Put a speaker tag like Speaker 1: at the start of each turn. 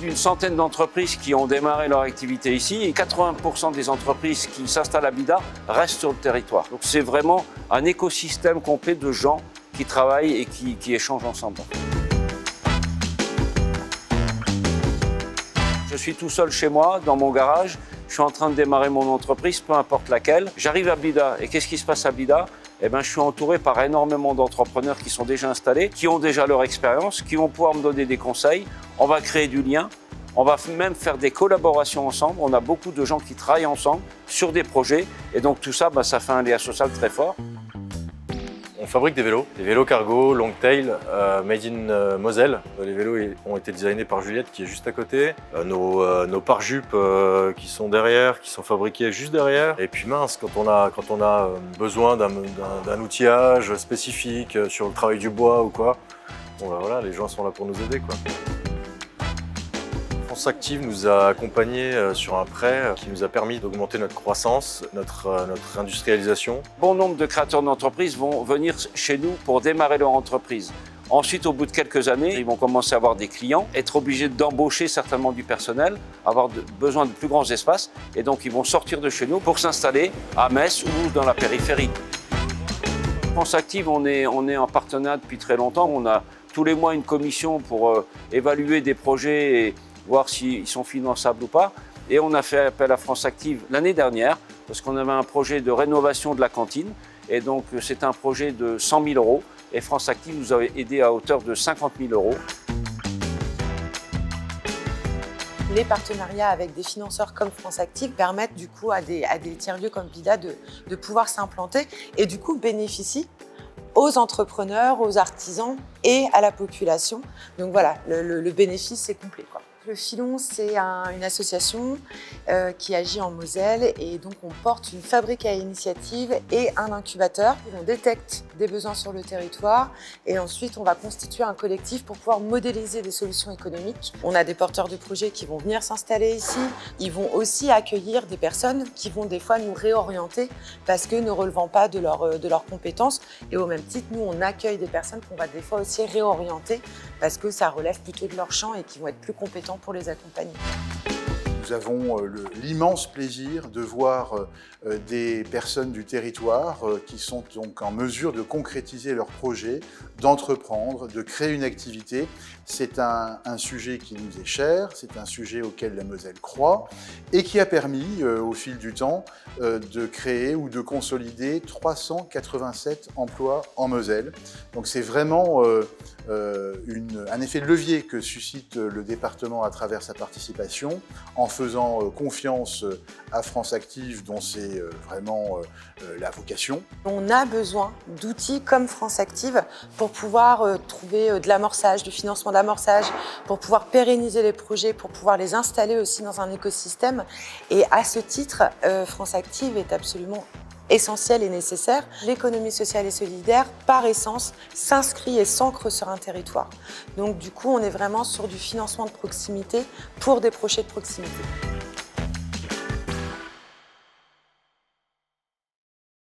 Speaker 1: d'une centaine d'entreprises qui ont démarré leur activité ici et 80% des entreprises qui s'installent à Bida restent sur le territoire. Donc c'est vraiment un écosystème complet de gens qui travaillent et qui échangent ensemble. Je suis tout seul chez moi, dans mon garage. Je suis en train de démarrer mon entreprise, peu importe laquelle. J'arrive à Bida et qu'est-ce qui se passe à Bida? Eh bien, je suis entouré par énormément d'entrepreneurs qui sont déjà installés, qui ont déjà leur expérience, qui vont pouvoir me donner des conseils. On va créer du lien. On va même faire des collaborations ensemble. On a beaucoup de gens qui travaillent ensemble sur des projets. Et donc tout ça, ça fait un lien social très fort.
Speaker 2: On fabrique des vélos cargo, long tail, made in Moselle. Les vélos ont été designés par Juliette qui est juste à côté. Nos pare-jupes qui sont derrière, qui sont fabriqués juste derrière. Et puis mince, quand on a besoin d'un outillage spécifique sur le travail du bois ou quoi, bon, voilà, les gens sont là pour nous aider, quoi. France Active nous a accompagnés sur un prêt qui nous a permis d'augmenter notre croissance, notre industrialisation.
Speaker 1: Bon nombre de créateurs d'entreprises vont venir chez nous pour démarrer leur entreprise. Ensuite, au bout de quelques années, ils vont commencer à avoir des clients, être obligés d'embaucher certainement du personnel, avoir besoin de plus grands espaces. Et donc, ils vont sortir de chez nous pour s'installer à Metz ou dans la périphérie. France Active, on est en partenariat depuis très longtemps. On a tous les mois une commission pour évaluer des projets et voir s'ils sont finançables ou pas. Et on a fait appel à France Active l'année dernière parce qu'on avait un projet de rénovation de la cantine. Et donc, c'est un projet de 100 000 €. Et France Active nous a aidé à hauteur de 50 000 €.
Speaker 3: Les partenariats avec des financeurs comme France Active permettent du coup à des tiers-lieux comme Bida de pouvoir s'implanter et du coup bénéficient aux entrepreneurs, aux artisans et à la population. Donc voilà, le bénéfice est complet, quoi. Le Filon, c'est une association qui agit en Moselle et donc on porte une fabrique à initiative et un incubateur. On détecte des besoins sur le territoire et ensuite on va constituer un collectif pour pouvoir modéliser des solutions économiques. On a des porteurs de projets qui vont venir s'installer ici. Ils vont aussi accueillir des personnes qui vont des fois nous réorienter parce que ne relevant pas de leurs compétences. Et au même titre, nous on accueille des personnes qu'on va des fois aussi réorienter parce que ça relève plutôt de leur champ et qui vont être plus compétents pour les accompagner.
Speaker 4: Nous avons l'immense plaisir de voir des personnes du territoire qui sont donc en mesure de concrétiser leurs projets, d'entreprendre, de créer une activité. C'est un sujet qui nous est cher, c'est un sujet auquel la Moselle croit et qui a permis au fil du temps de créer ou de consolider 387 emplois en Moselle. Donc c'est vraiment un effet de levier que suscite le département à travers sa participation en faisant confiance à France Active dont c'est vraiment la vocation.
Speaker 3: On a besoin d'outils comme France Active pour pouvoir trouver de l'amorçage, du financement d'amorçage, pour pouvoir pérenniser les projets, pour pouvoir les installer aussi dans un écosystème. Et à ce titre, France Active est absolument essentiel et nécessaire. L'économie sociale et solidaire, par essence, s'inscrit et s'ancre sur un territoire. Donc du coup, on est vraiment sur du financement de proximité pour des projets de proximité.